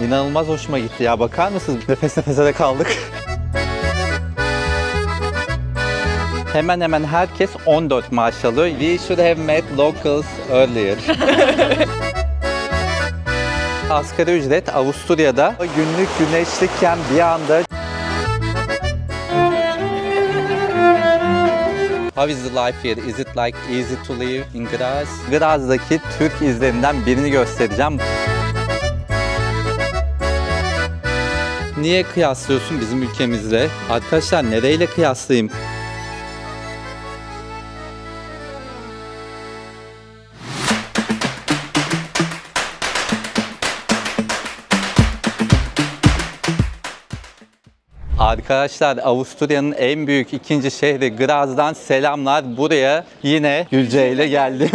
İnanılmaz hoşuma gitti ya. Bakar mısınız? Nefes nefese de kaldık. Hemen hemen herkes 14 maaş alıyor. We should have met locals earlier. Asgari ücret Avusturya'da günlük güneşlikken bir anda How is the life here? Is it like easy to live in Graz? Graz'daki Türk izlerinden birini göstereceğim. Niye kıyaslıyorsun bizim ülkemizle? Arkadaşlar nereyle kıyaslayayım? Arkadaşlar Avusturya'nın en büyük ikinci şehri Graz'dan selamlar. Buraya yine Gülce ile geldim.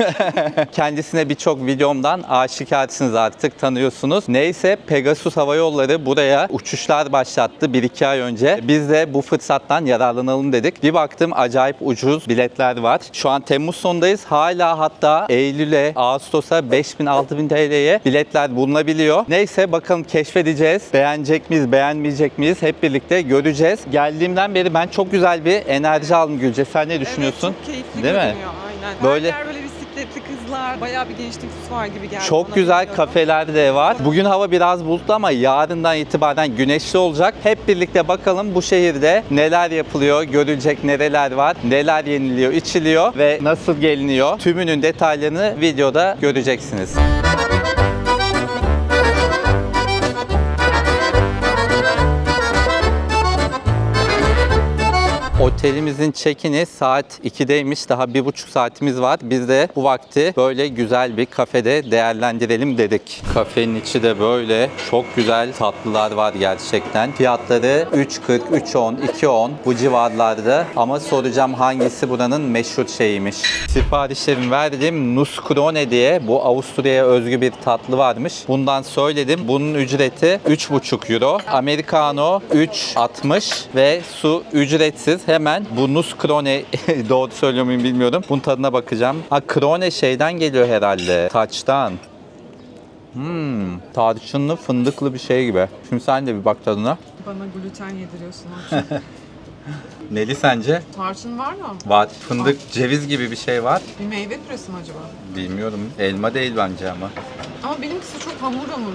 Kendisine birçok videomdan aşikarsınız, artık tanıyorsunuz. Neyse, Pegasus Hava Yolları buraya uçuşlar başlattı 1-2 ay önce. Biz de bu fırsattan yararlanalım dedik. Bir baktım acayip ucuz biletler var. Şu an Temmuz sonundayız. Hala hatta Eylül'e, Ağustos'a 5000-6000 TL'ye biletler bulunabiliyor. Neyse bakalım keşfedeceğiz. Beğenecek miyiz, beğenmeyecek miyiz? Hep birlikte göreceğiz. Geldiğimden beri ben çok güzel bir enerji aldım Gülce. Sen ne düşünüyorsun? Evet, çok keyifli değil görünüyor. Mi? Aynen. Böyle böyle bisikletli kızlar, bayağı bir gençlik var gibi geldi. Çok güzel kafeler de var. Bugün hava biraz bulutlu ama yarından itibaren güneşli olacak. Hep birlikte bakalım bu şehirde neler yapılıyor, görülecek nereler var, neler yeniliyor, içiliyor ve nasıl geliniyor. Tümünün detaylarını videoda göreceksiniz. Otelimizin check-in'i saat 2'deymiş. Daha 1,5 saatimiz var. Biz de bu vakti böyle güzel bir kafede değerlendirelim dedik. Kafenin içi de böyle. Çok güzel tatlılar var gerçekten. Fiyatları 3,40, 3,10, 2,10 bu civarlarda. Ama soracağım hangisi buranın meşhur şeyiymiş. Siparişlerimi verdim. Nusskrone diye bu Avusturya'ya özgü bir tatlı varmış. Bundan söyledim. Bunun ücreti 3,5 euro. Americano 3,60 ve su ücretsiz. Hemen bu Nusskrone doğru söylüyor muyum bilmiyorum. Bunun tadına bakacağım. Ha, krone şeyden geliyor herhalde. Taçtan. Tarçınlı fındıklı bir şey gibi. Şimdi sen de bir bak tadına. Bana gluten yediriyorsun Orçun. Neli sence? Tarçın var mı? Var. Fındık, ceviz gibi bir şey var. Bir meyve püresi mi acaba? Bilmiyorum. Elma değil bence ama. Ama benimkisi çok hamur hamur.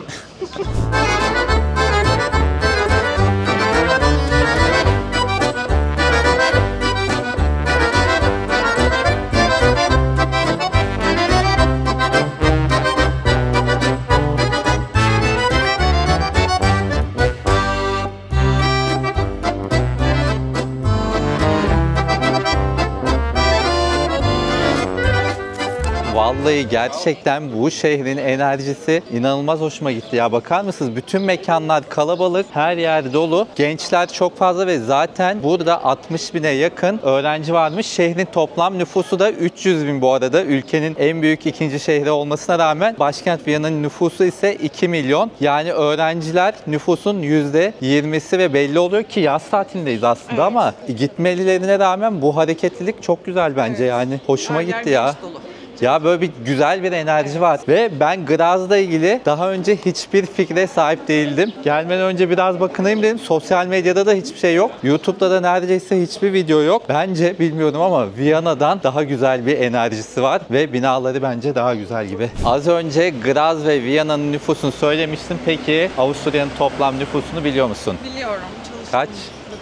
Vallahi gerçekten bu şehrin enerjisi inanılmaz hoşuma gitti ya. Bakar mısınız? Bütün mekanlar kalabalık, her yer dolu. Gençler çok fazla ve zaten burada 60 bine yakın öğrenci varmış. Şehrin toplam nüfusu da 300 bin bu arada. Ülkenin en büyük ikinci şehri olmasına rağmen başkent Viyana'nın nüfusu ise 2 milyon. Yani öğrenciler nüfusun %20'si ve belli oluyor ki yaz tatilindeyiz aslında, evet. Ama gitmelilerine rağmen bu hareketlilik çok güzel bence, evet. Yani hoşuma gitti ya. Ya böyle bir güzel bir enerji var ve ben Graz'la ilgili daha önce hiçbir fikre sahip değildim. Gelmeden önce biraz bakınayım dedim. Sosyal medyada da hiçbir şey yok. YouTube'da da neredeyse hiçbir video yok. Bence bilmiyorum ama Viyana'dan daha güzel bir enerjisi var ve binaları bence daha güzel gibi. Az önce Graz ve Viyana'nın nüfusunu söylemiştim. Peki Avusturya'nın toplam nüfusunu biliyor musun? Biliyorum. Kaç?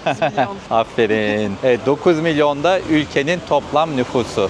9 milyon. Aferin. Evet, 9 milyonda ülkenin toplam nüfusu.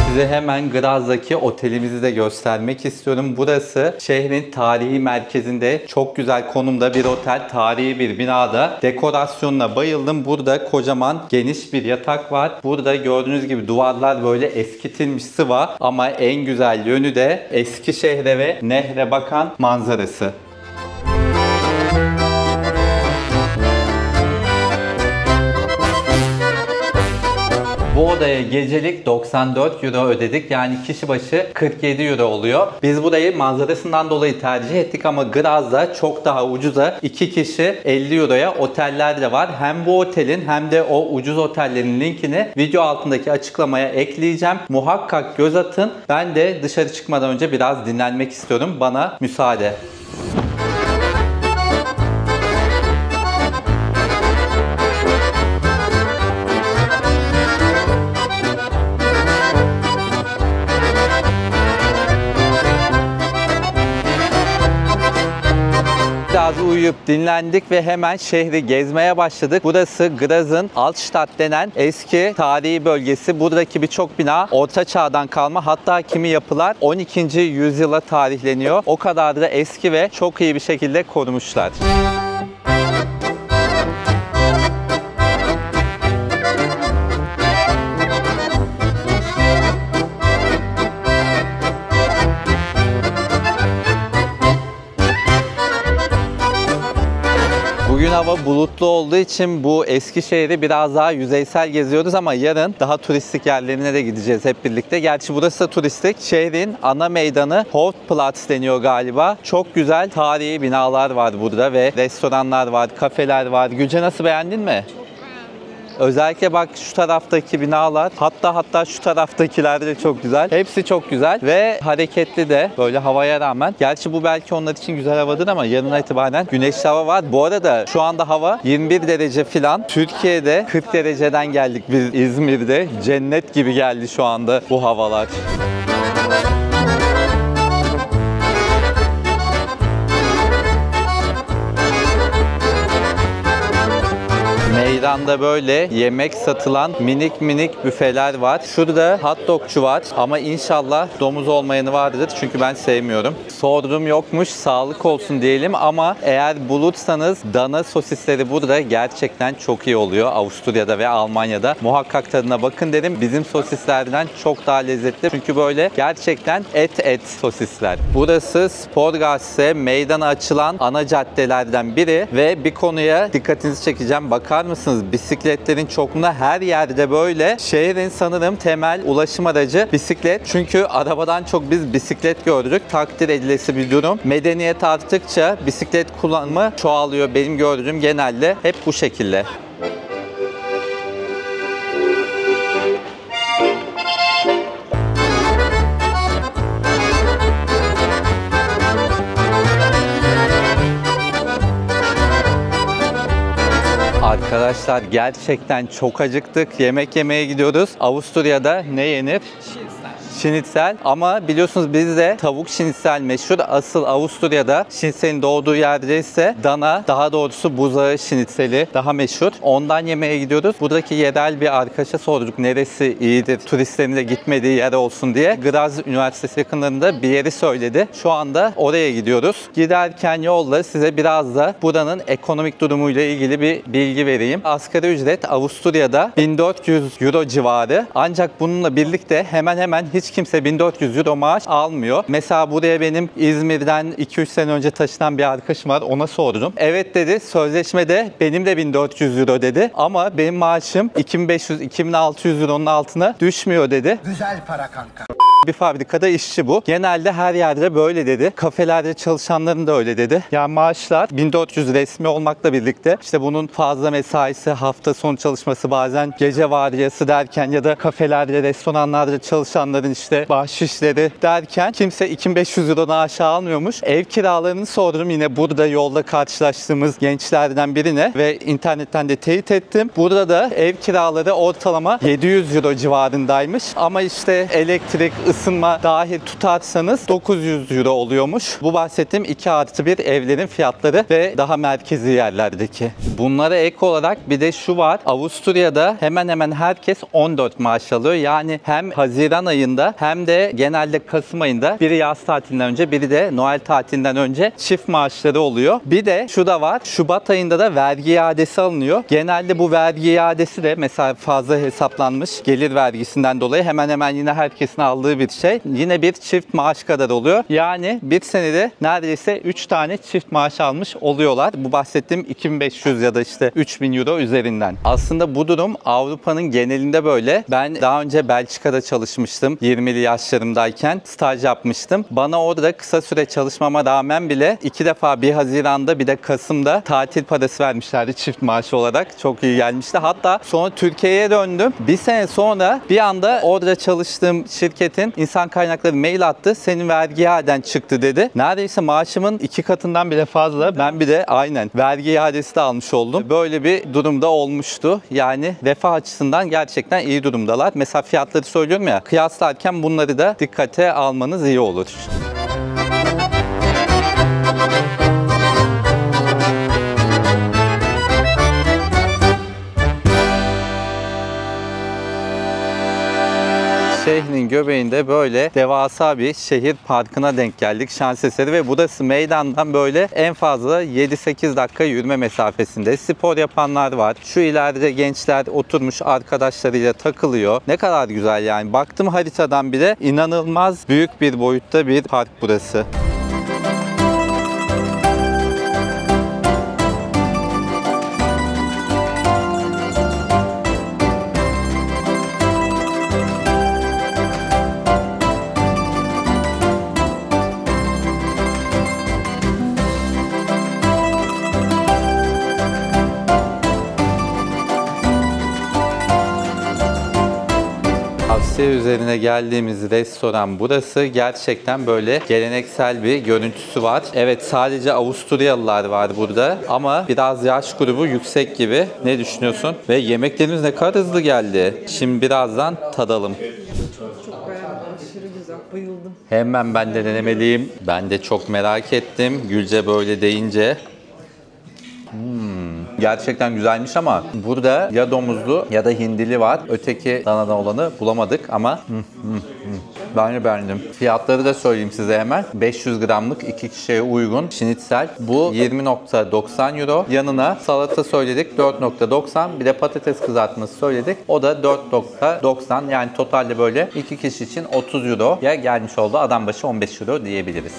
Size hemen Graz'daki otelimizi de göstermek istiyorum. Burası şehrin tarihi merkezinde çok güzel konumda bir otel. Tarihi bir binada. Dekorasyonuna bayıldım. Burada kocaman geniş bir yatak var. Burada gördüğünüz gibi duvarlar böyle eskitilmiş sıva. Ama en güzel yönü de eski şehre ve nehre bakan manzarası. Bu odaya gecelik 94 euro ödedik. Yani kişi başı 47 euro oluyor. Biz burayı manzarasından dolayı tercih ettik ama Graz'da çok daha ucuza 2 kişi 50 euroya oteller de var. Hem bu otelin hem de o ucuz otellerin linkini video altındaki açıklamaya ekleyeceğim. Muhakkak göz atın. Ben de dışarı çıkmadan önce biraz dinlenmek istiyorum. Bana müsaade. Biraz uyuyup dinlendik ve hemen şehri gezmeye başladık. Burası Graz'ın Altstadt denen eski tarihi bölgesi. Buradaki birçok bina Orta Çağ'dan kalma, hatta kimi yapılar 12. yüzyıla tarihleniyor. O kadar da eski ve çok iyi bir şekilde korumuşlar. Bugün hava bulutlu olduğu için bu eski şehri biraz daha yüzeysel geziyoruz ama yarın daha turistik yerlerine de gideceğiz hep birlikte. Gerçi burası da turistik. Şehrin ana meydanı Hauptplatz deniyor galiba. Çok güzel tarihi binalar var burada ve restoranlar var, kafeler var. Gülce, nasıl, beğendin mi? Özellikle bak şu taraftaki binalar, hatta şu taraftakiler de çok güzel. Hepsi çok güzel ve hareketli de böyle havaya rağmen. Gerçi bu belki onlar için güzel havadır ama yarından itibaren güneşli hava var. Bu arada şu anda hava 21 derece falan. Türkiye'de 40 dereceden geldik biz İzmir'de. Cennet gibi geldi şu anda bu havalar. Meydanda böyle yemek satılan minik minik büfeler var. Şurada hot dogçu var ama inşallah domuz olmayanı vardır çünkü ben sevmiyorum. Sordum, yokmuş, sağlık olsun diyelim ama eğer bulursanız dana sosisleri burada gerçekten çok iyi oluyor. Avusturya'da ve Almanya'da. Muhakkak tadına bakın derim. Bizim sosislerden çok daha lezzetli çünkü böyle gerçekten et sosisler. Burası Sporgasse, meydana açılan ana caddelerden biri ve bir konuya dikkatinizi çekeceğim. Bakar mısınız? Bisikletlerin çokluğuna, her yerde böyle. Şehrin sanırım temel ulaşım aracı bisiklet. Çünkü arabadan çok biz bisiklet gördük. Takdir edilesi bir durum. Medeniyet arttıkça bisiklet kullanımı çoğalıyor. Benim gördüğüm genelde hep bu şekilde. Arkadaşlar gerçekten çok acıktık. Yemek yemeye gidiyoruz. Avusturya'da ne yenir? Şinitsel. Ama biliyorsunuz bizde tavuk şinitsel meşhur. Asıl Avusturya'da şinitselin doğduğu yerde ise dana, daha doğrusu buzağı şinitseli daha meşhur. Ondan yemeye gidiyoruz. Buradaki yerel bir arkadaşa sorduk neresi iyidir, turistlerin de gitmediği yer olsun diye. Graz Üniversitesi yakınlarında bir yeri söyledi. Şu anda oraya gidiyoruz. Giderken yolda size biraz da buranın ekonomik durumuyla ilgili bir bilgi vereyim. Asgari ücret Avusturya'da 1400 euro civarı. Ancak bununla birlikte hemen hemen hiç kimse 1400 euro maaş almıyor. Mesela buraya benim İzmir'den 2-3 sene önce taşınan bir arkadaşım var. Ona sordum. Evet dedi, sözleşmede benim de 1400 euro dedi. Ama benim maaşım 2500-2600 euronun altına düşmüyor dedi. Güzel para kanka. Bir fabrikada işçi bu. Genelde her yerde böyle dedi. Kafelerde çalışanların da öyle dedi. Yani maaşlar 1400 resmi olmakla birlikte işte bunun fazla mesaisi, hafta sonu çalışması, bazen gece vardiyası derken ya da kafelerde, restoranlarda çalışanların işte bahşişleri derken kimse 2500 eurodan aşağı almıyormuş. Ev kiralarını sordum yine burada yolda karşılaştığımız gençlerden birine ve internetten de teyit ettim. Burada da ev kiraları ortalama 700 euro civarındaymış. Ama işte elektrik, ısınma dahil tutarsanız 900 euro oluyormuş. Bu bahsettiğim 2+1 evlerin fiyatları ve daha merkezi yerlerdeki. Bunlara ek olarak bir de şu var. Avusturya'da hemen hemen herkes 14 maaş alıyor. Yani hem Haziran ayında hem de genelde Kasım ayında, biri yaz tatilinden önce biri de Noel tatilinden önce çift maaşları oluyor. Bir de şu da var. Şubat ayında da vergi iadesi alınıyor. Genelde bu vergi iadesi de mesela fazla hesaplanmış gelir vergisinden dolayı hemen hemen yine herkesin aldığı bir bir şey. Yine bir çift maaş kadar oluyor. Yani bir senede neredeyse 3 tane çift maaş almış oluyorlar. Bu bahsettiğim 2500 ya da işte 3000 euro üzerinden. Aslında bu durum Avrupa'nın genelinde böyle. Ben daha önce Belçika'da çalışmıştım. 20'li yaşlarımdayken staj yapmıştım. Bana orada kısa süre çalışmama rağmen bile 2 defa, bir Haziran'da bir de Kasım'da tatil parası vermişlerdi çift maaş olarak. Çok iyi gelmişti. Hatta sonra Türkiye'ye döndüm. Bir sene sonra bir anda orada çalıştığım şirketin insan kaynakları mail attı. Senin vergi iaden çıktı dedi. Neredeyse maaşımın 2 katından bile fazla. Ben bir de aynen vergi iadesi de almış oldum. Böyle bir durumda olmuştu. Yani refah açısından gerçekten iyi durumdalar. Mesela fiyatları söylüyorum ya, kıyaslarken bunları da dikkate almanız iyi olur. Şehrin göbeğinde böyle devasa bir şehir parkına denk geldik şans eseri ve burası meydandan böyle en fazla 7-8 dakika yürüme mesafesinde. Spor yapanlar var. Şu ileride gençler oturmuş arkadaşlarıyla takılıyor. Ne kadar güzel yani. Baktım haritadan bile, inanılmaz büyük bir boyutta bir park burası. Tavsiye üzerine geldiğimiz restoran burası. Gerçekten böyle geleneksel bir görüntüsü var. Evet, sadece Avusturyalılar var burada ama biraz yaş grubu yüksek gibi. Ne düşünüyorsun? Ve yemeklerimiz ne kadar hızlı geldi. Şimdi birazdan tadalım. Çok beğendim. Aşırı güzel. Bayıldım. Hemen ben de denemeliyim. Ben de çok merak ettim. Gülce böyle deyince. Gerçekten güzelmiş ama burada ya domuzlu ya da hindili var. Öteki danadan olanı bulamadık ama ben de beğendim. Fiyatları da söyleyeyim size hemen. 500 gramlık 2 kişiye uygun şinitsel. Bu 20.90 euro. Yanına salata söyledik 4.90. Bir de patates kızartması söyledik. O da 4.90. Yani totalde böyle 2 kişi için 30 euroya gelmiş oldu. Adam başı 15 euro diyebiliriz.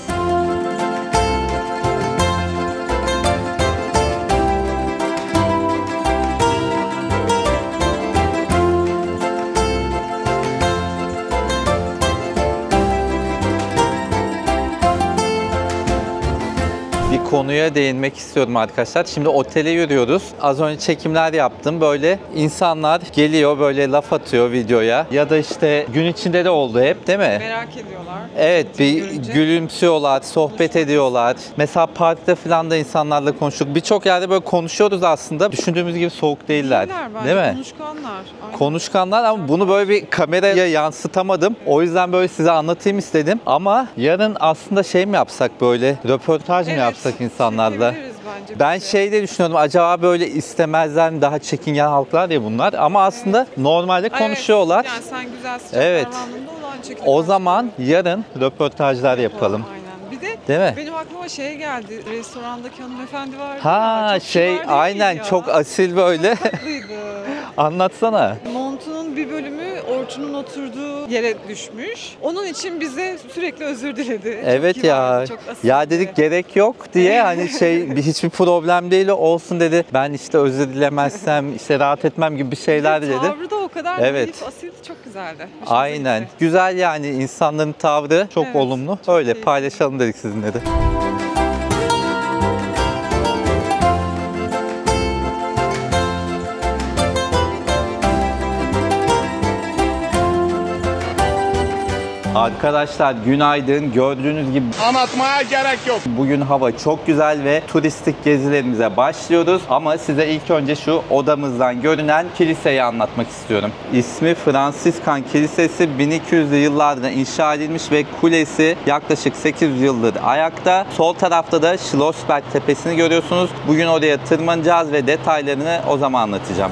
Konuya değinmek istiyorum arkadaşlar. Şimdi otele yürüyoruz. Az önce çekimler yaptım. Böyle insanlar geliyor, böyle laf atıyor videoya. Ya da işte gün içinde de oldu hep, değil mi? Merak ediyorlar. Evet, bir Görünce. gülümsüyorlar, sohbet ediyorlar. Mesela parkta falan da insanlarla konuştuk. Birçok yerde böyle konuşuyoruz aslında. Düşündüğümüz gibi soğuk değiller. bence, Değil mi? konuşkanlar. Aynen. Konuşkanlar ama bunu böyle bir kameraya yansıtamadım. O yüzden böyle size anlatayım istedim. Ama yarın aslında şey mi yapsak, böyle röportaj mı yapsak insanlarla? çekebiliriz bence Ben biz de. şeyde düşünüyordum, acaba böyle istemezler mi, daha çekingen halklar ya bunlar, ama aslında normalde konuşuyorlar. Yani sen güzel sıcak Evet. davrandığında olan çekilir. O zaman yarın röportajlar yapalım. Aynen. Bir de Değil mi? benim aklıma şey geldi. Restorandaki hanımefendi vardı Ha ya. Çok şey kibar değil aynen ya. çok asil böyle. Tatlıydı. Anlatsana. Montunun bir bölümü Orçun'un oturduğu yere düşmüş. Onun için bize sürekli özür diledi. Evet çok ya. kibardı, çok asildi. Ya dedik gerek yok diye, hani şey hiçbir problem değil olsun dedi. Ben işte özür dilemezsem işte rahat etmem gibi bir şeyler dedi. Tavrı da o kadar Evet. naif, asildi, çok güzeldi. Hoşumuza Aynen. gitti. Güzel yani, insanların tavrı çok Evet, olumlu. çok Öyle keyifli. paylaşalım dedik sizinle de. Arkadaşlar günaydın. Gördüğünüz gibi Anlatmaya gerek yok. bugün hava çok güzel ve turistik gezilerimize başlıyoruz. Ama size ilk önce şu odamızdan görünen kiliseyi anlatmak istiyorum. İsmi Fransiskan Kilisesi, 1200'lü yıllarda inşa edilmiş ve kulesi yaklaşık 800 yıldır ayakta. Sol tarafta da Schlossberg Tepesi'ni görüyorsunuz. Bugün oraya tırmanacağız ve detaylarını o zaman anlatacağım.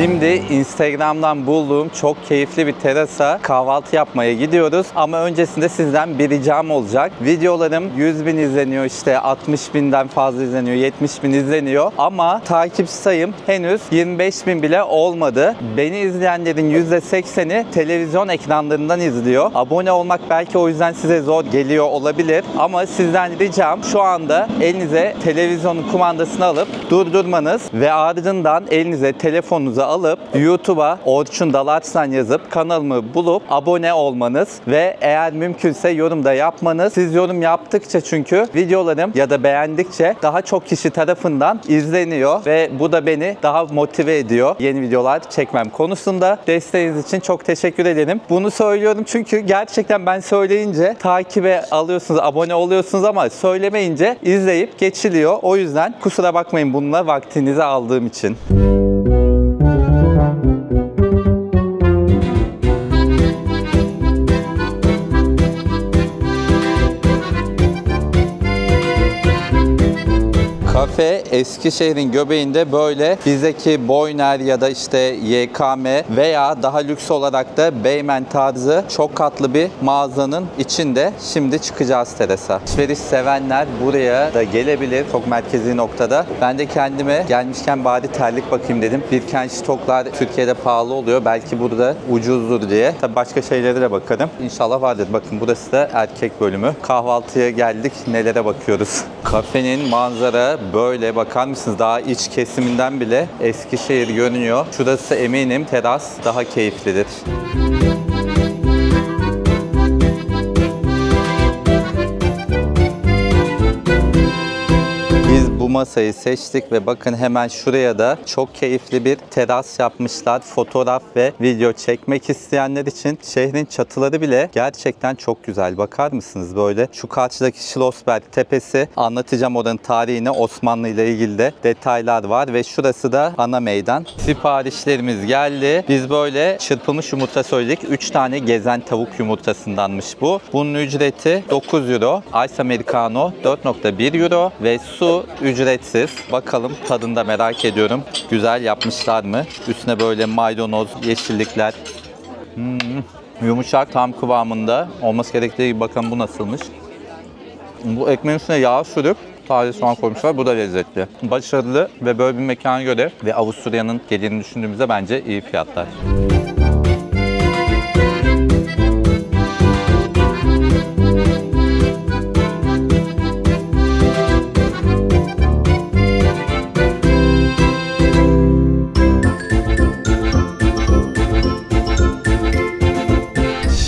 Şimdi Instagram'dan bulduğum çok keyifli bir terasa kahvaltı yapmaya gidiyoruz. Ama öncesinde sizden bir ricam olacak. Videolarım 100.000 izleniyor, işte 60.000'den fazla izleniyor, 70.000 izleniyor. Ama takipçi sayım henüz 25.000 bile olmadı. Beni izleyenlerin %80'i televizyon ekranlarından izliyor. Abone olmak belki o yüzden size zor geliyor olabilir. Ama sizden ricam şu anda elinize televizyonun kumandasını alıp durdurmanız ve ardından elinize telefonunuzu alıp YouTube'a Orçun Dalarslan yazıp kanalımı bulup abone olmanız ve eğer mümkünse yorum da yapmanız. Siz yorum yaptıkça çünkü videolarım ya da beğendikçe daha çok kişi tarafından izleniyor ve bu da beni daha motive ediyor yeni videolar çekmem konusunda. Desteğiniz için çok teşekkür ederim. Bunu söylüyorum çünkü gerçekten ben söyleyince takibe alıyorsunuz, abone oluyorsunuz ama söylemeyince izleyip geçiliyor. O yüzden kusura bakmayın bununla vaktinizi aldığım için. Kafe Eskişehir'in göbeğinde böyle bizdeki Boyner ya da işte YKM veya daha lüks olarak da Beymen tarzı çok katlı bir mağazanın içinde. Şimdi çıkacağız terasa. Alışveriş sevenler buraya da gelebilir. Çok merkezi noktada. Ben de kendime gelmişken bari terlik bakayım dedim. Birkenstock'lar Türkiye'de pahalı oluyor. Belki burada ucuzdur diye. Tabii başka şeylere de bakarım. İnşallah vardır. Bakın burası da erkek bölümü. Kahvaltıya geldik. Nelere bakıyoruz. Kafenin manzara böyle, bakar mısınız? Daha iç kesiminden bile Eskişehir görünüyor. Şurası eminim teras daha keyiflidir. Bu masayı seçtik ve bakın hemen şuraya da çok keyifli bir teras yapmışlar. Fotoğraf ve video çekmek isteyenler için şehrin çatıları bile gerçekten çok güzel. Bakar mısınız böyle? Şu karşıdaki Schlossberg Tepesi. Anlatacağım oranın tarihini, Osmanlı ile ilgili de detaylar var ve şurası da ana meydan. Siparişlerimiz geldi. Biz böyle çırpılmış yumurta söyledik. 3 tane gezen tavuk yumurtasındanmış bu. Bunun ücreti 9 euro. Ice Americano 4.1 euro ve su ücretsiz. Bakalım tadını da merak ediyorum. Güzel yapmışlar mı? Üstüne böyle maydanoz, yeşillikler. Yumuşak, tam kıvamında. Olması gerektiği gibi bakalım bu nasılmış. Bu ekmeğin üstüne yağ sürüp taze soğan koymuşlar. Bu da lezzetli. Başarılı ve böyle bir mekana göre ve Avusturya'nın gelini düşündüğümüzde bence iyi fiyatlar.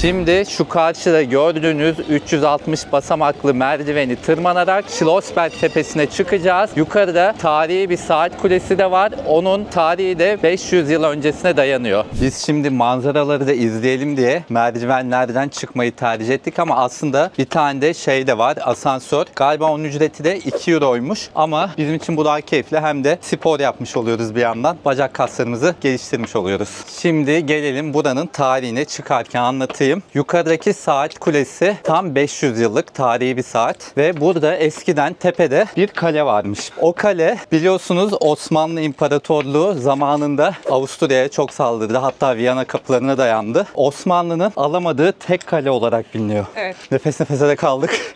Şimdi şu karşıda gördüğünüz 360 basamaklı merdiveni tırmanarak Schlossberg Tepesi'ne çıkacağız. Yukarıda tarihi bir saat kulesi de var. Onun tarihi de 500 yıl öncesine dayanıyor. Biz şimdi manzaraları da izleyelim diye merdivenlerden çıkmayı tercih ettik ama aslında bir tane de şey de var, asansör. Galiba onun ücreti de 2 euroymuş ama bizim için bu daha keyifli, hem de spor yapmış oluyoruz bir yandan. Bacak kaslarımızı geliştirmiş oluyoruz. Şimdi gelelim buranın tarihine, çıkarken anlatayım. Yukarıdaki saat kulesi tam 500 yıllık tarihi bir saat ve burada eskiden tepede bir kale varmış. O kale biliyorsunuz Osmanlı İmparatorluğu zamanında Avusturya'ya çok saldırdı. Hatta Viyana kapılarına dayandı. Osmanlı'nın alamadığı tek kale olarak biliniyor. Evet. Nefes nefese de kaldık.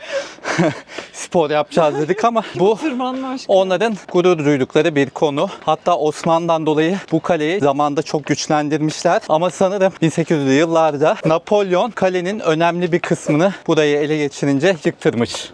Spor yapacağız dedik ama bu onların gurur duydukları bir konu. Hatta Osmanlı'dan dolayı bu kaleyi zamanda çok güçlendirmişler. Ama sanırım 1800'lü yıllarda Napolyon kalenin önemli bir kısmını burayı ele geçirince yıktırmış.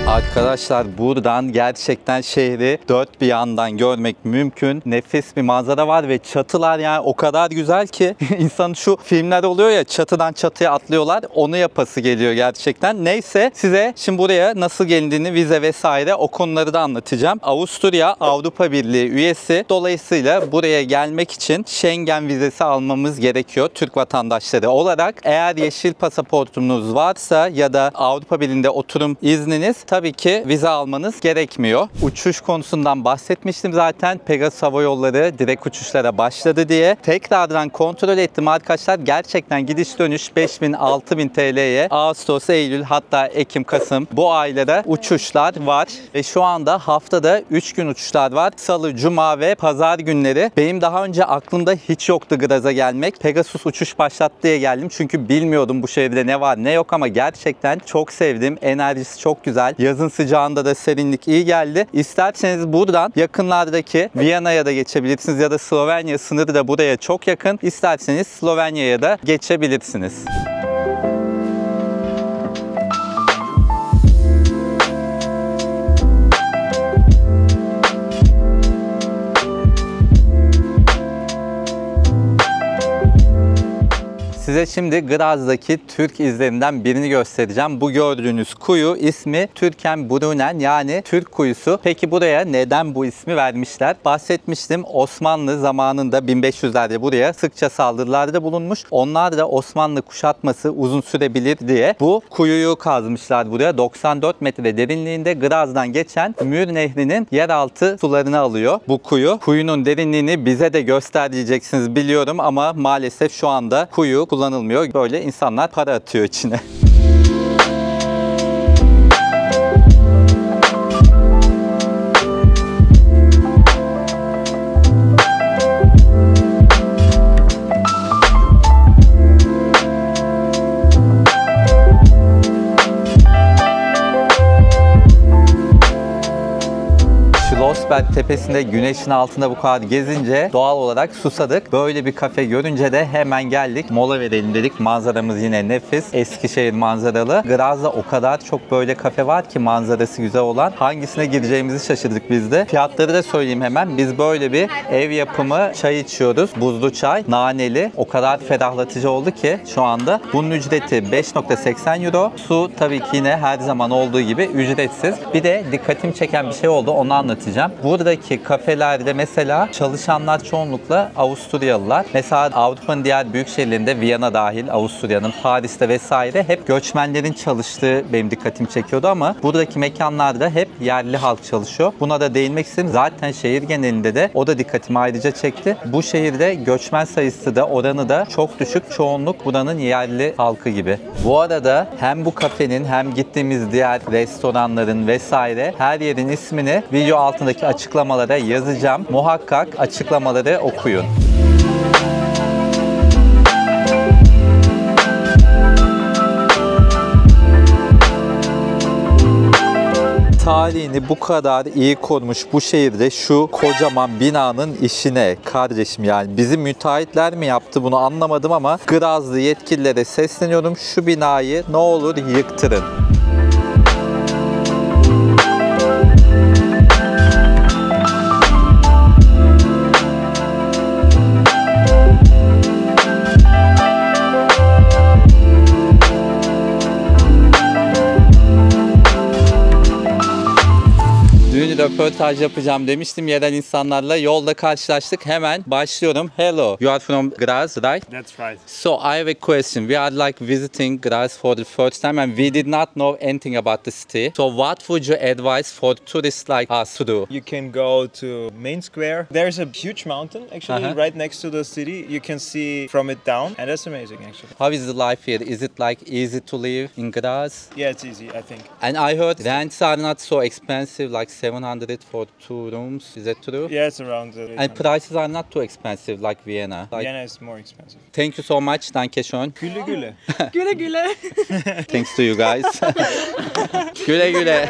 Arkadaşlar buradan gerçekten şehri dört bir yandan görmek mümkün. Nefis bir manzara var ve çatılar yani o kadar güzel ki insan şu filmler oluyor ya, çatıdan çatıya atlıyorlar, onu yapası geliyor gerçekten. Neyse, size şimdi buraya nasıl gelindiğini, vize vesaire o konuları da anlatacağım. Avusturya Avrupa Birliği üyesi. Dolayısıyla buraya gelmek için Schengen vizesi almamız gerekiyor Türk vatandaşları olarak. Eğer yeşil pasaportunuz varsa ya da Avrupa Birliği'nde oturum izniniz, tabii ki ki vize almanız gerekmiyor. Uçuş konusundan bahsetmiştim zaten. Pegasus Hava Yolları direkt uçuşlara başladı diye. Tekrardan kontrol ettim arkadaşlar. Gerçekten gidiş dönüş 5000-6000 TL'ye Ağustos, Eylül hatta Ekim, Kasım bu aylara uçuşlar var. Ve şu anda haftada 3 gün uçuşlar var. Salı, Cuma ve Pazar günleri. Benim daha önce aklımda hiç yoktu Graz'a gelmek. Pegasus uçuş başlattı diye geldim. Çünkü bilmiyordum bu şehirde ne var ne yok ama gerçekten çok sevdim. Enerjisi çok güzel. Yazın sıcağında da serinlik iyi geldi. İsterseniz buradan yakınlardaki Viyana'ya da geçebilirsiniz ya da Slovenya sınırı da buraya çok yakın. İsterseniz Slovenya'ya da geçebilirsiniz. Size şimdi Graz'daki Türk izlerinden birini göstereceğim. Bu gördüğünüz kuyu ismi Türkenbrunnen yani Türk kuyusu. Peki buraya neden bu ismi vermişler? Bahsetmiştim, Osmanlı zamanında 1500'lerde buraya sıkça saldırılarda bulunmuş. Onlar da Osmanlı kuşatması uzun sürebilir diye bu kuyuyu kazmışlar buraya. 94 metre derinliğinde Graz'dan geçen Mür Nehri'nin yeraltı sularını alıyor bu kuyu. Kuyunun derinliğini bize de göster diyeceksiniz biliyorum ama maalesef şu anda kuyu kullanılmıyor. Böyle insanlar para atıyor içine. Schlossberg tepesinde güneşin altında bu kadar gezince doğal olarak susadık. Böyle bir kafe görünce de hemen geldik. Mola verelim dedik. Manzaramız yine nefis. Eskişehir manzaralı. Graz'da o kadar çok böyle kafe var ki manzarası güzel olan. Hangisine gideceğimizi şaşırdık biz de. Fiyatları da söyleyeyim hemen. Biz böyle bir ev yapımı çay içiyoruz. Buzlu çay. Naneli. O kadar ferahlatıcı oldu ki şu anda. Bunun ücreti 5.80 euro. Su tabii ki yine her zaman olduğu gibi ücretsiz. Bir de dikkatimi çeken bir şey oldu. Onu anlatacağım. Buradaki kafelerde mesela çalışanlar çoğunlukla Avusturyalılar. Mesela Avrupa'nın diğer büyük şehirlerinde Viyana dahil, Avusturya'nın, Paris'te vesaire hep göçmenlerin çalıştığı benim dikkatimi çekiyordu ama buradaki mekanlarda hep yerli halk çalışıyor. Buna da değinmek istedim. Zaten şehir genelinde de o da dikkatimi ayrıca çekti. Bu şehirde göçmen sayısı da oranı da çok düşük. Çoğunluk buranın yerli halkı gibi. Bu arada hem bu kafenin hem gittiğimiz diğer restoranların vesaire her yerin ismini video altındaki açıklamalara yazacağım. Muhakkak açıklamaları okuyun. Tarihini bu kadar iyi korumuş bu şehirde şu kocaman binanın işine kardeşim yani bizim müteahhitler mi yaptı bunu anlamadım ama Grazlı yetkililere sesleniyorum, şu binayı ne olur yıktırın. Dün röportaj yapacağım demiştim yerel insanlarla. Yolda karşılaştık. Hemen başlıyorum. Hello, you are from Graz, right? That's right. So I have a question. We are like visiting Graz for the first time and we did not know anything about the city. So what would you advise for tourists like us to do? You can go to Main Square. There's a huge mountain actually right next to the city. You can see from it down and that's amazing actually. How is the life here? Is it like easy to live in Graz? Yeah, it's easy, I think. And I heard rents are not so expensive, like 700 for 2 rooms. Is that true? Yeah, it's around the And prices are not too expensive like Vienna. Like, Vienna is more expensive. thank you so much. Danke schön. Güle güle. Güle güle. Thanks to you guys. Güle güle.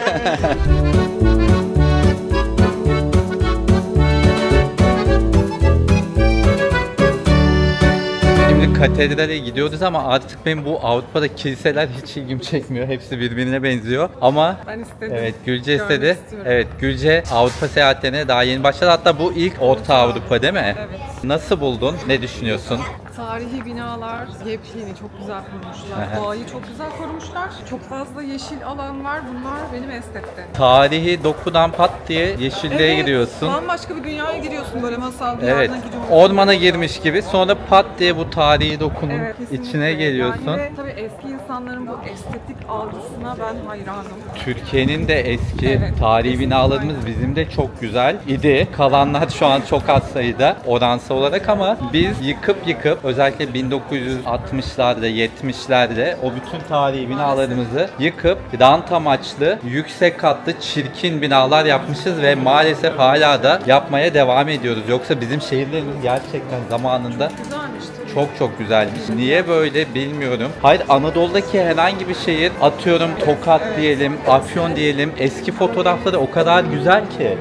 Şimdi katedrale gidiyoruz ama artık benim bu Avrupa'da kiliseler hiç ilgimi çekmiyor. Hepsi birbirine benziyor. Ama Ben istedim. evet Gülce Görmek istedi. istiyorum. Evet Gülce Avrupa seyahatlerine daha yeni başladı. Hatta bu ilk Orta Avrupa değil mi? Evet. Nasıl buldun? Ne düşünüyorsun? Tarihi binalar yepyeni, çok güzel korumuşlar. Doğayı çok güzel korumuşlar. Çok fazla yeşil alan var. Bunlar benim estetti. Tarihi dokudan pat diye yeşilliğe giriyorsun. Bambaşka bir dünyaya giriyorsun, böyle masal Evet. diyarına gidiyorsun. Ormana girmiş gibi sonra pat diye bu tarihi dokunun Kesinlikle. içine geliyorsun. Yani ve tabii eski insanların bu estetik algısına ben hayranım. Türkiye'nin de eski Evet, tarihi kesinlikle. binalarımız bizim de çok güzel idi. Kalanlar şu an çok az sayıda oransal olarak ama biz yıkıp özellikle 1960'larda 70'lerde o bütün tarihi binalarımızı yıkıp rant amaçlı yüksek katlı çirkin binalar yapmışız ve maalesef hala da yapmaya devam ediyoruz. Yoksa bizim şehirlerimiz gerçekten zamanında Güzelmiş. çok güzelmiş. Niye böyle bilmiyorum. Hayır, Anadolu'daki herhangi bir şehir, atıyorum Tokat diyelim, Afyon diyelim, eski fotoğrafları o kadar güzel ki.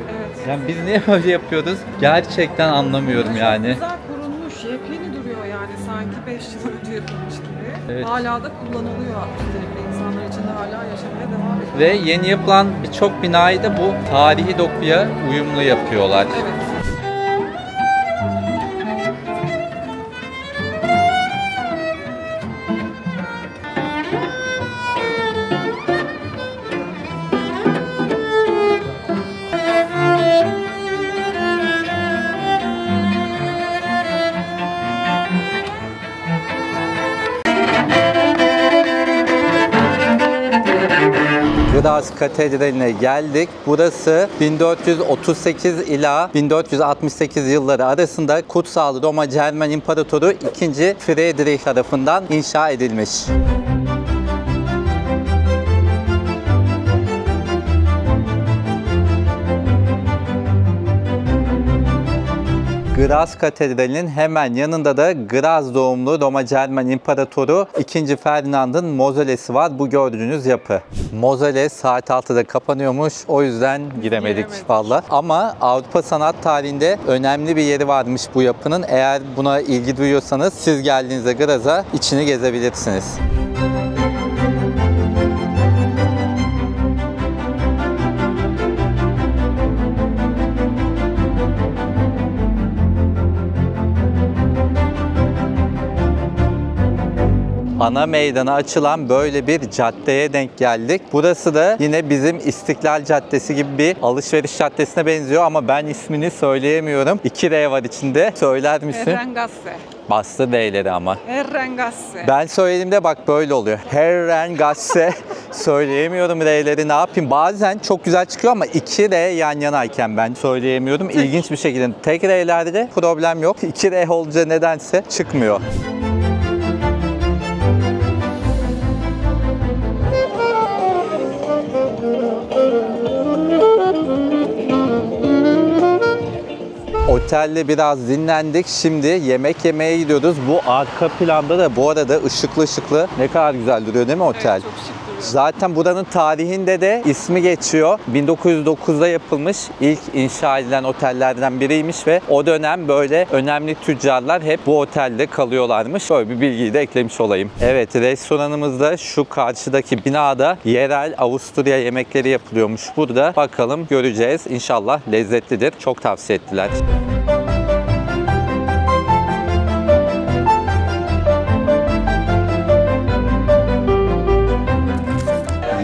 Yani biz niye böyle yapıyoruz? Gerçekten anlamıyorum yani. Güzel korunmuş, yepyeni duruyor yani, sanki 5 yıl önce yapılmış gibi. Evet. Hala da kullanılıyor üstelik de, insanlar içinde hala yaşamaya devam ediyor. Ve yeni yapılan birçok binayı da bu tarihi dokuya uyumlu yapıyorlar. Evet. Graz Katedrali'ne geldik. Burası 1438 ila 1468 yılları arasında Kutsal Roma Cermen İmparatoru 2. Friedrich tarafından inşa edilmiş. Graz Katedrali'nin hemen yanında da Graz doğumlu Roma Cermen İmparatoru 2. Ferdinand'ın mozolesi var. Bu gördüğünüz yapı. Mozole saat 6'da kapanıyormuş. O yüzden giremedik valla. Ama Avrupa sanat tarihinde önemli bir yeri varmış bu yapının. Eğer buna ilgi duyuyorsanız siz geldiğinizde Graz'a içini gezebilirsiniz. Ana meydana açılan böyle bir caddeye denk geldik. Burası da yine bizim İstiklal Caddesi gibi bir alışveriş caddesine benziyor ama ben ismini söyleyemiyorum. 2 R var içinde. Söyler misin? Herrengasse. Bastı D'leri ama. Herrengasse. Ben söylediğimde bak böyle oluyor. Herrengasse. Söyleyemiyorum R'leri, ne yapayım? Bazen çok güzel çıkıyor ama 2 R yan yanayken ben söyleyemiyorum. İlginç bir şekilde. Tek R'lerde problem yok. 2 R olunca nedense çıkmıyor. Otelde biraz dinlendik. Şimdi yemek yemeye gidiyoruz. Bu arka planda da bu arada ışıklı ne kadar güzel duruyor değil mi otel? Evet, çok şık duruyor. Zaten buranın tarihinde de ismi geçiyor. 1909'da yapılmış ilk inşa edilen otellerden biriymiş ve o dönem böyle önemli tüccarlar hep bu otelde kalıyorlarmış. Böyle bir bilgiyi de eklemiş olayım. Evet, restoranımızda şu karşıdaki binada yerel Avusturya yemekleri yapılıyormuş burada. Bakalım, göreceğiz. İnşallah lezzetlidir. Çok tavsiye ettiler.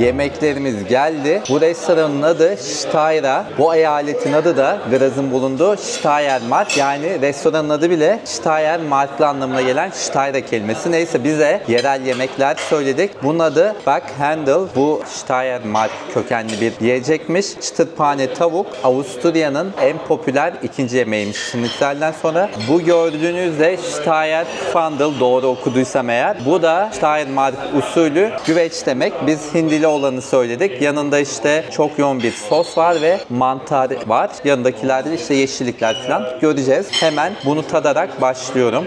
Yemeklerimiz geldi. Bu restoranın adı Steyra. Bu eyaletin adı da Graz'ın bulunduğu Steiermark. Yani restoranın adı bile Steiermark'lı anlamına gelen Steyra kelimesi. Neyse, bize yerel yemekler söyledik. Bunun adı Backhandel. Bu Steiermark kökenli bir yiyecekmiş. Çıtırpane tavuk Avusturya'nın en popüler ikinci yemeğiymiş Schnitzel'den sonra. Bu gördüğünüz de Steierpfandel, doğru okuduysam eğer. Bu da Steiermark usulü güveç demek. Biz hindili olanı söyledik. Yanında işte çok yoğun bir sos var ve mantar var. Yanındakilerde işte yeşillikler falan göreceğiz. Hemen bunu tadarak başlıyorum.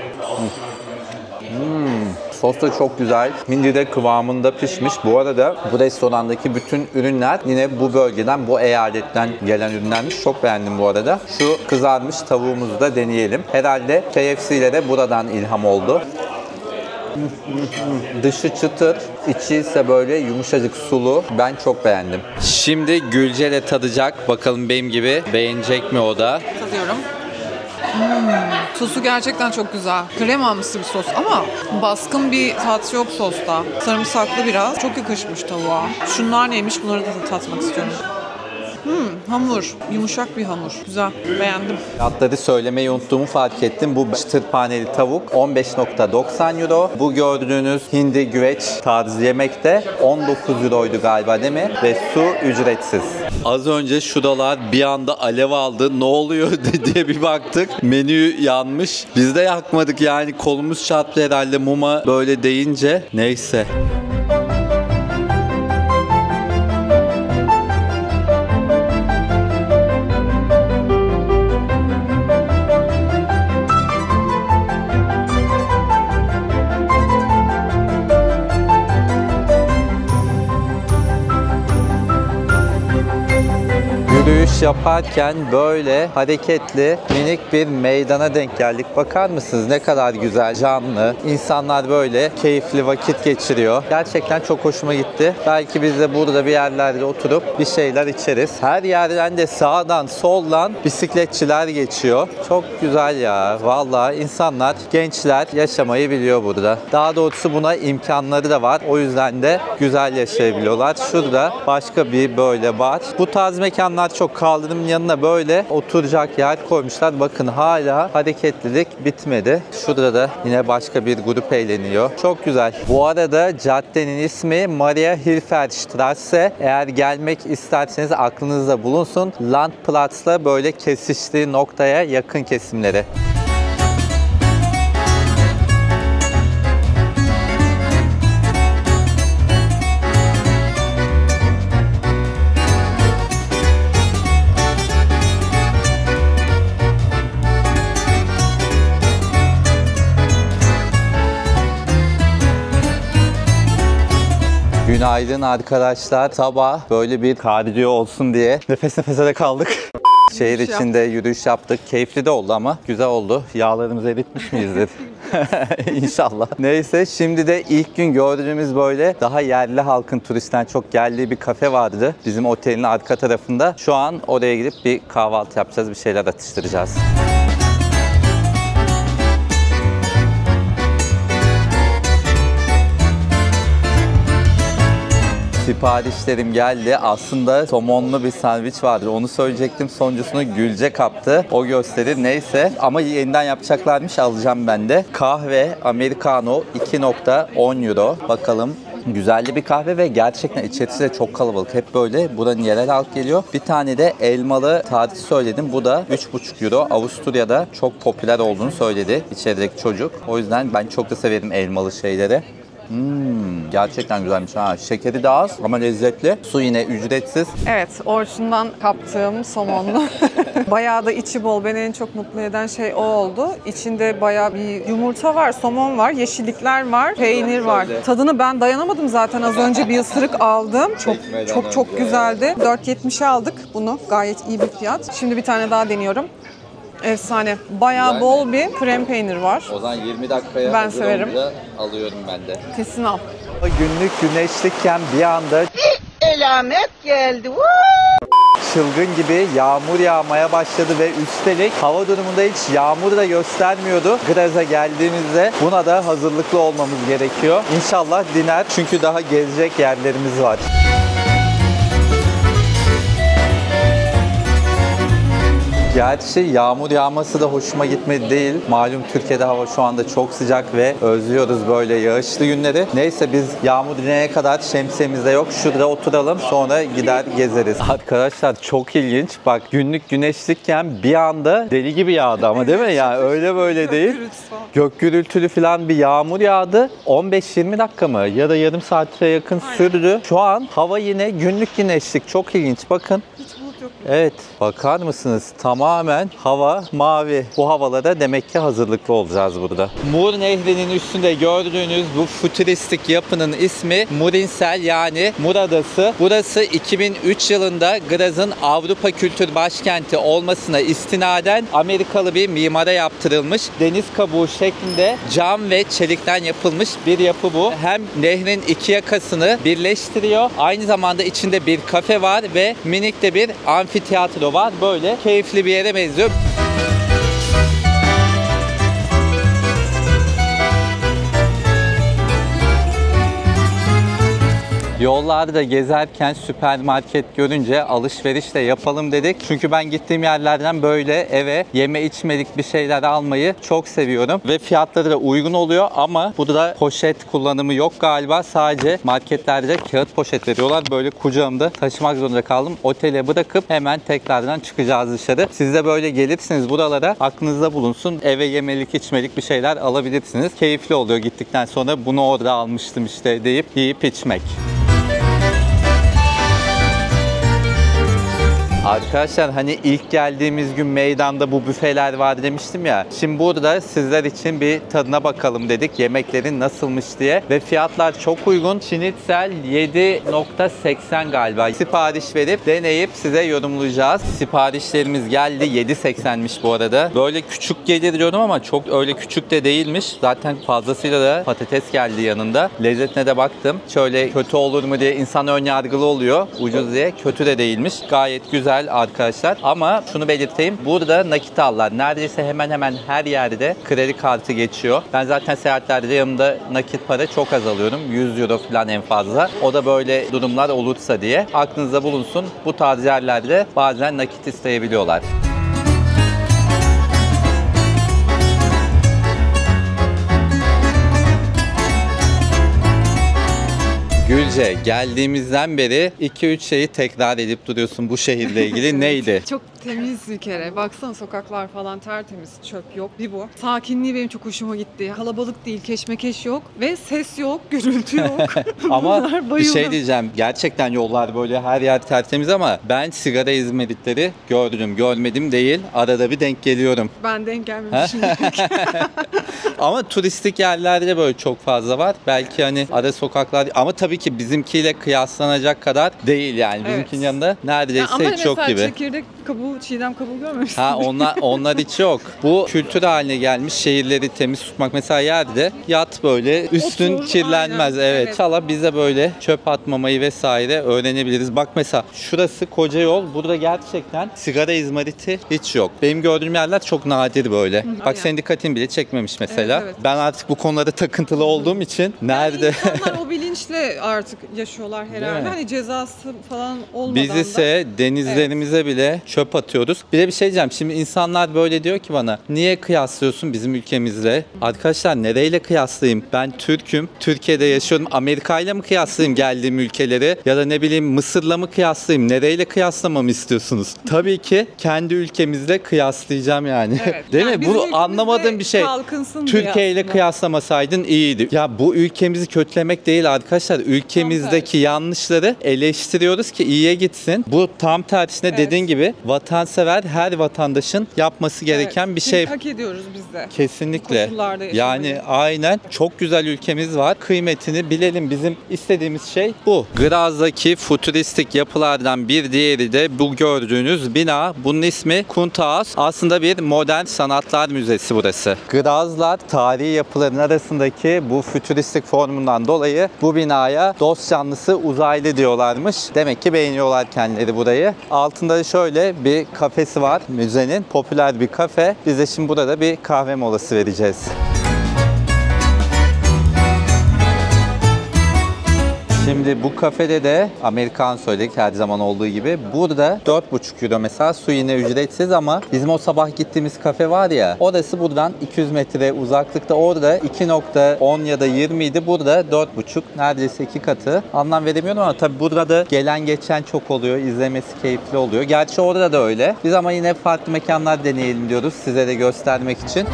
Sos da çok güzel. Hindi de kıvamında pişmiş. Bu arada bu restorandaki bütün ürünler yine bu bölgeden, bu eyaletten gelen ürünlermiş. Çok beğendim bu arada. Şu kızarmış tavuğumuzu da deneyelim. Herhalde KFC ile de buradan ilham oldu. Dışı çıtır, içi ise böyle yumuşacık sulu. Ben çok beğendim. Şimdi Gülce de tadacak. Bakalım benim gibi beğenecek mi o da? Tadıyorum. Sosu gerçekten çok güzel. Kremamsı bir sos ama baskın bir tat yok sosta. Sarımsaklı biraz. Çok yakışmış tavuğa. Şunlar neymiş? Bunları da tatmak istiyorum. Hamur. Yumuşak bir hamur. Güzel. Beğendim. Fiyatları söylemeyi unuttuğumu fark ettim. Bu çıtır paneli tavuk 15.90 euro. Bu gördüğünüz hindi güveç tarzı yemek de 19 euroydu galiba değil mi? Ve su ücretsiz. Az önce şuralar bir anda alev aldı. Ne oluyor diye bir baktık. Menü yanmış. Biz de yakmadık yani, kolumuz çarptı herhalde muma böyle deyince. Neyse. Yürüyüş yaparken böyle hareketli minik bir meydana denk geldik. Bakar mısınız ne kadar güzel, canlı. İnsanlar böyle keyifli vakit geçiriyor. Gerçekten çok hoşuma gitti. Belki biz de burada bir yerlerde oturup bir şeyler içeriz. Her yerden de sağdan soldan bisikletçiler geçiyor. Çok güzel ya. Vallahi insanlar, gençler yaşamayı biliyor burada. Daha doğrusu buna imkanları da var. O yüzden de güzel yaşayabiliyorlar. Şurada başka bir böyle bar. Bu tarz mekanlar çok, kaldırımın yanına böyle oturacak yer koymuşlar. Bakın hala hareketlilik bitmedi. Şurada da yine başka bir grup eğleniyor. Çok güzel. Bu arada caddenin ismi Maria Hilferstrasse. Eğer gelmek isterseniz aklınızda bulunsun. Landplatz'la böyle kesiştiği noktaya yakın kesimleri. Günaydın arkadaşlar. Sabah böyle bir kardiyo olsun diye nefes nefese de kaldık. Şehir içinde yürüyüş yaptık. Keyifli de oldu ama güzel oldu. Yağlarımızı eritmiş miyizdir? İnşallah. Neyse, şimdi de ilk gün gördüğümüz böyle daha yerli halkın, turistten çok geldiği bir kafe vardı. Bizim otelin arka tarafında. Şu an oraya gidip bir kahvaltı yapacağız. Bir şeyler atıştıracağız. Siparişlerim geldi. Aslında somonlu bir sandviç vardı. Onu söyleyecektim. Sonuncusunu Gülce kaptı. O gösterir. Neyse. Ama yeniden yapacaklarmış. Alacağım ben de. Kahve Americano 2.10 euro. Bakalım. Güzelli bir kahve ve gerçekten içerisi de çok kalabalık. Hep böyle buranın yerel halk geliyor. Bir tane de elmalı tarih söyledim. Bu da 3.5 euro. Avusturya'da çok popüler olduğunu söyledi içerideki çocuk. O yüzden ben çok da severim elmalı şeyleri. Gerçekten güzelmiş ha. Şekeri de az ama lezzetli. Su yine ücretsiz. Evet, Orçun'dan kaptığım somonlu. Bayağı da içi bol. Beni en çok mutlu eden şey o oldu. İçinde bayağı bir yumurta var, somon var, yeşillikler var, peynir var. Tadını ben dayanamadım zaten. Az önce bir ısırık aldım. Çok güzeldi. 4.70'e aldık bunu. Gayet iyi bir fiyat. Şimdi bir tane daha deniyorum. Efsane. Bayağı bol bir krem peynir var. O zaman 20 dakikaya ben severim. Alıyorum ben de. Kesin al. Günlük güneşlikken bir anda Elamet geldi. çılgın gibi yağmur yağmaya başladı ve üstelik hava durumunda hiç yağmur da göstermiyordu. Graz'a geldiğimizde buna da hazırlıklı olmamız gerekiyor. İnşallah diner çünkü daha gezecek yerlerimiz var. Gerçi yağmur yağması da hoşuma gitmedi değil. Malum Türkiye'de hava şu anda çok sıcak ve özlüyoruz böyle yağışlı günleri. Neyse biz yağmur dinene kadar şemsiyemiz de yok. Şurada oturalım, sonra gider gezeriz. Arkadaşlar çok ilginç. Bak günlük güneşlikken bir anda deli gibi yağdı ama değil mi? Yani öyle böyle değil. Gök gürültülü falan bir yağmur yağdı. 15-20 dakika mı ya da yarım saate yakın sürdü. Şu an hava yine günlük güneşlik. Çok ilginç. Bakın. Evet, bakar mısınız? Tamamen hava mavi. Bu havalara demek ki hazırlıklı olacağız burada. Mur Nehri'nin üstünde gördüğünüz bu fütüristik yapının ismi Murinsel, yani Mur Adası. Burası 2003 yılında Graz'ın Avrupa Kültür Başkenti olmasına istinaden Amerikalı bir mimara yaptırılmış. Deniz kabuğu şeklinde cam ve çelikten yapılmış bir yapı bu. Hem nehrin iki yakasını birleştiriyor. Aynı zamanda içinde bir kafe var ve minik de bir amfiteyatro var. Böyle keyifli bir yere benziyor. Yollarda gezerken süpermarket görünce alışveriş de yapalım dedik. Çünkü ben gittiğim yerlerden böyle eve yeme içmelik bir şeyler almayı çok seviyorum. Ve fiyatları da uygun oluyor ama burada poşet kullanımı yok galiba. Sadece marketlerde kağıt poşet veriyorlar. Böyle kucağımda taşımak zorunda kaldım. Otele bırakıp hemen tekrardan çıkacağız dışarı. Siz de böyle gelirsiniz buralara, aklınızda bulunsun. Eve yemelik içmelik bir şeyler alabilirsiniz. Keyifli oluyor gittikten sonra bunu orada almıştım işte deyip yiyip içmek. Arkadaşlar hani ilk geldiğimiz gün meydanda bu büfeler var demiştim ya. Şimdi burada sizler için bir tadına bakalım dedik. Yemeklerin nasılmış diye. Ve fiyatlar çok uygun. Şinitzel 7.80 galiba. Sipariş verip deneyip size yorumlayacağız. Siparişlerimiz geldi. 7.80'miş bu arada. Böyle küçük gelir diyordum ama çok öyle küçük de değilmiş. Zaten fazlasıyla da patates geldi yanında. Lezzetine de baktım. Şöyle kötü olur mu diye insan önyargılı oluyor. Ucuz diye. Kötü de değilmiş. Gayet güzel arkadaşlar. Ama şunu belirteyim. Burada nakit aldılar. Neredeyse hemen hemen her yerde kredi kartı geçiyor. Ben zaten seyahatlerde yanımda nakit para çok az alıyorum. 100 euro falan en fazla. O da böyle durumlar olursa diye. Aklınızda bulunsun. Bu tarz yerlerde bazen nakit isteyebiliyorlar. Gülce, geldiğimizden beri 2-3 şeyi tekrar edip duruyorsun bu şehirle ilgili. Neydi? Çok temiz bir kere. Baksana sokaklar falan tertemiz. Çöp yok. Bir bu. Sakinliği benim çok hoşuma gitti. Kalabalık değil, keşmekeş yok ve ses yok, gürültü yok. Ama Bunlar bir bayıldım. şey diyeceğim. Gerçekten yollar böyle her yer tertemiz ama ben sigara izmaritleri gördüm. Görmedim değil. Arada bir denk geliyorum. Ben denk gelmemişim. Ama turistik yerlerde böyle çok fazla var. Belki hani ara sokaklar ama tabii ki bizimkiyle kıyaslanacak kadar değil yani. Bizimkinin yanında neredeyse hiç yok gibi. Ama mesela çekirdek kabuğu, çiğdem kabuğu görmemişsin. Ha onlar hiç yok. Bu kültür haline gelmiş şehirleri temiz tutmak. Mesela yerde yat böyle üstün Otur, kirlenmez. aynen. Evet. Evet. İnşallah biz de böyle çöp atmamayı vesaire öğrenebiliriz. Bak mesela şurası koca yol. Burada gerçekten sigara izmariti hiç yok. Benim gördüğüm yerler çok nadir böyle. Bak aynen. senin dikkatini bile çekmemiş mesela. Evet. Ben artık bu konularda takıntılı olduğum için nerede? Yani insanlar o bilinçle artık yaşıyorlar Değil mi? herhalde. Hani cezası falan olmadan Biz da. ise denizlerimize bile çöp atıyoruz. Bir de bir şey diyeceğim. Şimdi insanlar böyle diyor ki bana niye kıyaslıyorsun bizim ülkemizle? Arkadaşlar nereyle kıyaslayayım? Ben Türk'üm. Türkiye'de yaşıyorum. Amerika ile mi kıyaslayayım geldiğim ülkeleri? Ya da ne bileyim Mısır'la mı kıyaslayayım? Nereyle kıyaslamamı istiyorsunuz? Tabii ki kendi ülkemizle kıyaslayacağım yani. Evet. Değil Yani mi? bizim Bu ülkemizde anlamadığım bir şey. kalkınsın diye Türkiye ile aslında. kıyaslamasaydın iyiydi. Ya bu ülkemizi kötülemek değil arkadaşlar. Ülkemizdeki yanlışları eleştiriyoruz ki iyiye gitsin. Bu tam tersine dediğin gibi vatansever her vatandaşın yapması gereken bir şey. Hak ediyoruz biz de. Kesinlikle. Koşullarda yaşamayı. Yani aynen çok güzel ülkemiz var. Kıymetini bilelim. Bizim istediğimiz şey bu. Graz'daki futuristik yapılardan bir diğeri de bu gördüğünüz bina. Bunun ismi Kunsthaus. Aslında bir modern sanatlar müzesi burası. Grazlar tarihi yapıların arasındaki bu fütüristik formundan dolayı bu binaya dost canlısı uzaylı diyorlarmış. Demek ki beğeniyorlar kendileri burayı. Altında şöyle bir kafesi var müzenin. Popüler bir kafe. Biz de şimdi burada bir kahve molası vereceğiz. Şimdi bu kafede de Amerikan söyledik her zaman olduğu gibi. Burada 4,5 euro mesela su yine ücretsiz ama bizim o sabah gittiğimiz kafe var ya orası buradan 200 metre uzaklıkta orada 2.10 ya da 20 idi. Burada 4,5 neredeyse 2 katı. Anlam veremiyorum ama tabii burada da gelen geçen çok oluyor. İzlemesi keyifli oluyor. Gerçi orada da öyle. Biz ama yine farklı mekanlar deneyelim diyoruz size de göstermek için.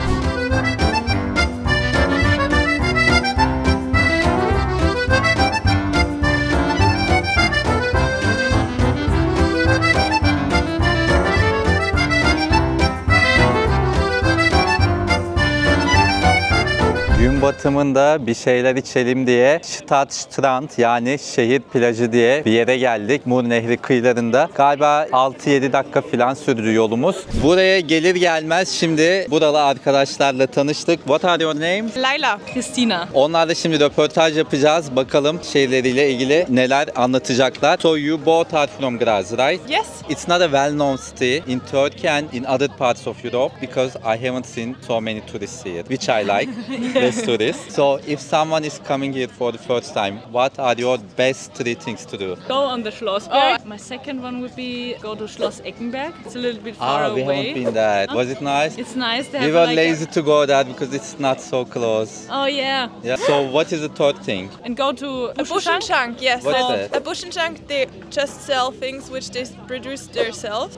Gün batımında bir şeyler içelim diye Stadtstrand yani şehir plajı diye bir yere geldik. Mur Nehri kıyılarında. Galiba 6-7 dakika falan sürdü yolumuz. Buraya gelir gelmez şimdi buralı arkadaşlarla tanıştık. What are your names? Layla. Christina. Onlarla şimdi röportaj yapacağız. Bakalım şehirleriyle ilgili neler anlatacaklar. So you both are from Graz, right? Yes. It's not a well-known city in Turkey and in other parts of Europe because I haven't seen so many tourists here, which I like. Less tourists. tourist. So if someone is coming here for the first time, what are your best 3 things to do? Go on the Schlossberg. My second one would be go to Schloss Eckenberg. It's a little bit far We away. haven't been there. Was it nice? It's nice to have We were like lazy to go there because it's not so close. Oh yeah. Yeah. So what is the third thing? And go to A Buschenschank, yes. What's At that? A Buschenschank, they just sell things which they produce themselves.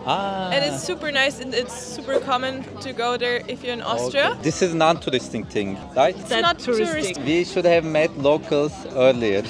And it's super nice and it's super common to go there if you're in Austria. Okay. This is non-touristing thing, right? that not touristic. touristic. We should have met locals earlier.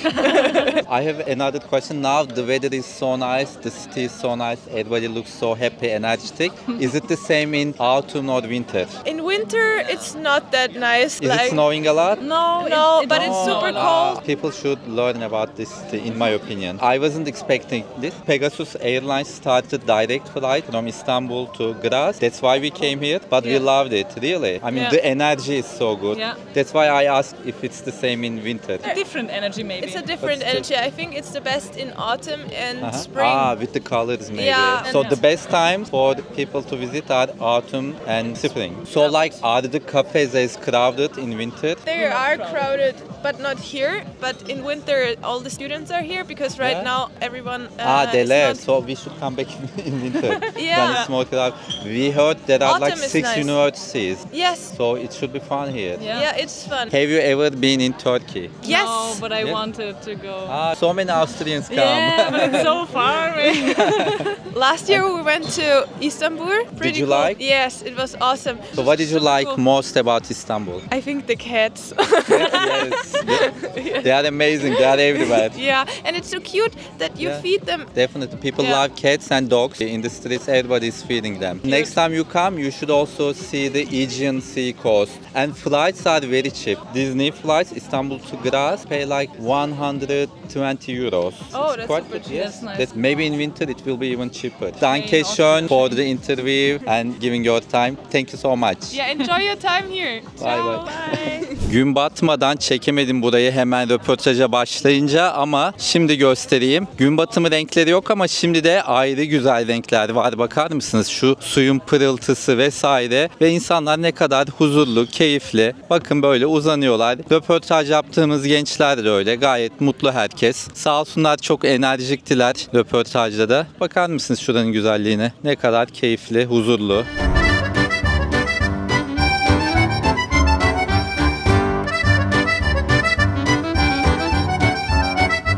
I have another question. Now the weather is so nice, the city is so nice, everybody looks so happy, energetic. Is it the same in autumn or winter? In winter, it's not that nice. Is it snowing a lot? No, but it's super cold. People should learn about this, in my opinion. I wasn't expecting this. Pegasus Airlines started direct flight from Istanbul to Graz. That's why we came here, but we loved it, really. I mean, Yeah. the energy is so good. Yeah. That's why I asked if it's the same in winter. Different energy maybe. It's a different But still- energy. I think it's the best in autumn and spring. With the colors maybe. Yeah. So Yeah. the best time for the people to visit are autumn and spring. So like, are the cafes as crowded in winter? They are crowded, but not here. But in winter, all the students are here because right Yeah. now everyone. They is left, not- so we should come back in winter. Yeah. When it's more crowded. We heard there are like Autumn is 6 nice. universities. Yes. So it should be fun here. Yeah, it's fun. Have you ever been in Turkey? Yes. No, but I Yeah. wanted to go. So many Austrians come. Yeah, but it's so far away. Last year we went to Istanbul. Pretty you cool. like? Yes, it was awesome. So what did you Super like cool. most about Istanbul? I think the cats. Yes. They are amazing. They are everywhere. Yeah, and it's so cute that you Yeah. feed them. Definitely, people Yeah. love cats and dogs. In the streets, everybody is feeding them. Next time you come, you should also see the Aegean Sea coast. And flights are very cheap. Disney flights, Istanbul to Graz, pay like 120 euros. Oh, It's that's quite super good. cheap. Yes. That's nice. That's maybe in winter it will be even cheaper. Danke schön for the interview and giving your time. Thank you so much. Yeah, enjoy your time here. Bye bye. Bye. Gün batmadan çekemedim burayı hemen röportaja başlayınca ama şimdi göstereyim. Gün batımı renkleri yok ama şimdi de ayrı güzel renkler var. Bakar mısınız? Şu suyun pırıltısı vesaire ve insanlar ne kadar huzurlu, keyifli. Bakın böyle uzanıyorlar. Röportaj yaptığımız gençler de öyle. Gayet mutlu herkes. Sağ olsunlar, çok enerjiktiler röportajda da. Bakar mısınız şuranın güzelliğine? Ne kadar keyifli, huzurlu.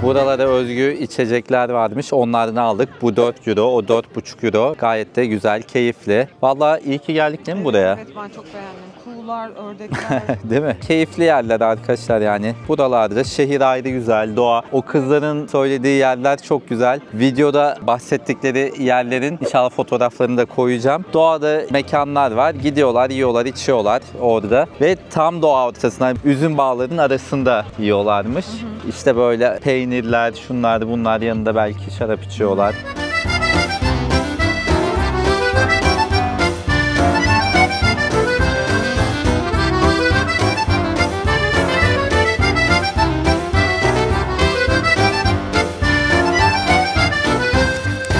Buralara özgü içecekler varmış. Onlardan aldık. Bu 4 euro, o 4,5 euro. Gayet de güzel, keyifli. Vallahi iyi ki geldik değil mi buraya? Evet, ben çok beğendim. Kuğular, ördekler. Değil mi? Keyifli yerler arkadaşlar yani. Buralarda şehir ayrı güzel, doğa. O kızların söylediği yerler çok güzel. Videoda bahsettikleri yerlerin inşallah fotoğraflarını da koyacağım. Doğada mekanlar var. Gidiyorlar, yiyorlar, içiyorlar orada. Ve tam doğa ortasında, üzüm bağlarının arasında yiyorlarmış. İşte böyle peynirler, şunlar bunlar, yanında belki şarap içiyorlar.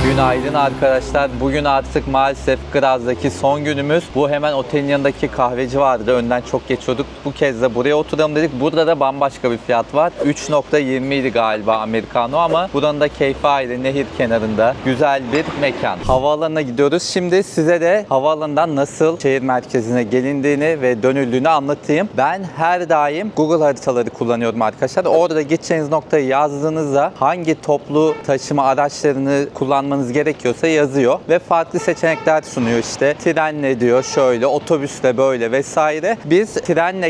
Günaydın arkadaşlar. Bugün artık maalesef Graz'daki son günümüz. Bu hemen otelin yanındaki kahveci vardı. Önden çok geçiyorduk. Bu kez de buraya oturalım dedik. Burada da bambaşka bir fiyat var. 3.20 idi galiba Americano ama buranın da keyfi ayrı. Nehir kenarında. Güzel bir mekan. Havaalanına gidiyoruz. Şimdi size de havaalanından nasıl şehir merkezine gelindiğini ve dönüldüğünü anlatayım. Ben her daim Google haritaları kullanıyorum arkadaşlar. Orada gideceğiniz noktayı yazdığınızda hangi toplu taşıma araçlarını kullanmanız gerekiyorsa yazıyor ve farklı seçenekler sunuyor işte. Trenle diyor, şöyle, otobüsle böyle vesaire. Biz trenle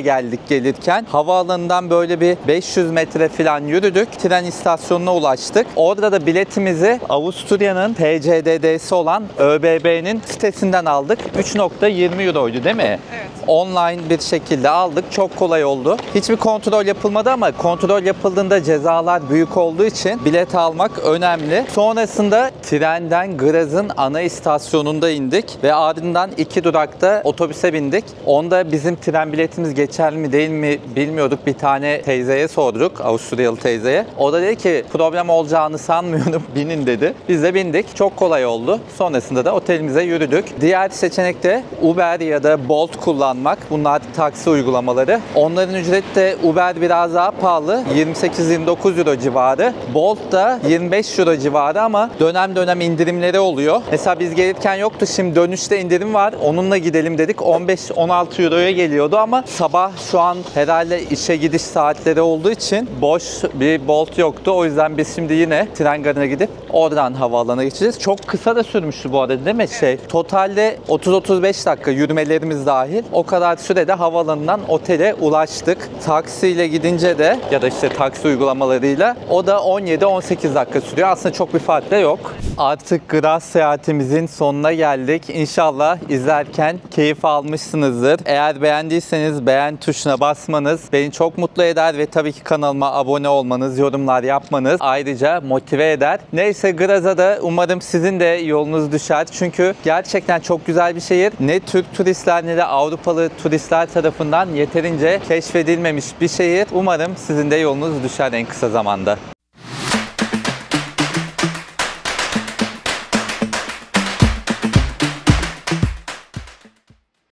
gelirken havaalanından böyle bir 500 metre falan yürüdük. Tren istasyonuna ulaştık. Orada da biletimizi Avusturya'nın TCDD'si olan ÖBB'nin sitesinden aldık. 3.20 euroydu değil mi? Evet. Online bir şekilde aldık. Çok kolay oldu. Hiçbir kontrol yapılmadı ama kontrol yapıldığında cezalar büyük olduğu için bilet almak önemli. Sonrasında tren trenden Graz'ın ana istasyonunda indik ve ardından 2 durakta otobüse bindik. Onda bizim tren biletimiz geçerli mi değil mi bilmiyorduk. Bir tane teyzeye sorduk, Avusturyalı teyzeye. O da dedi ki problem olacağını sanmıyorum, binin dedi. Biz de bindik. Çok kolay oldu. Sonrasında da otelimize yürüdük. Diğer seçenek de Uber ya da Bolt kullanmak. Bunlar taksi uygulamaları. Onların ücreti de Uber biraz daha pahalı. 28-29 euro civarı. Bolt da 25 euro civarı ama dönem dönem indirimleri oluyor. Mesela biz gelirken yoktu. Şimdi dönüşte indirim var. Onunla gidelim dedik. 15-16 euroya geliyordu ama sabah şu an herhalde işe gidiş saatleri olduğu için boş bir Bolt yoktu. O yüzden biz şimdi yine tren garına gidip oradan havaalanına geçeceğiz. Çok kısa da sürmüştü bu arada değil mi? Totalde 30-35 dakika yürümelerimiz dahil. O kadar sürede havaalanından otele ulaştık. Taksiyle gidince de ya da işte taksi uygulamalarıyla o da 17-18 dakika sürüyor. Aslında çok bir fark da yok. Artık Graz seyahatimizin sonuna geldik. İnşallah izlerken keyif almışsınızdır. Eğer beğendiyseniz beğen tuşuna basmanız beni çok mutlu eder ve tabii ki kanalıma abone olmanız, yorumlar yapmanız ayrıca motive eder. Neyse Graz'a da umarım sizin de yolunuz düşer. Çünkü gerçekten çok güzel bir şehir. Ne Türk turistler ne de Avrupalı turistler tarafından yeterince keşfedilmemiş bir şehir. Umarım sizin de yolunuz düşer en kısa zamanda.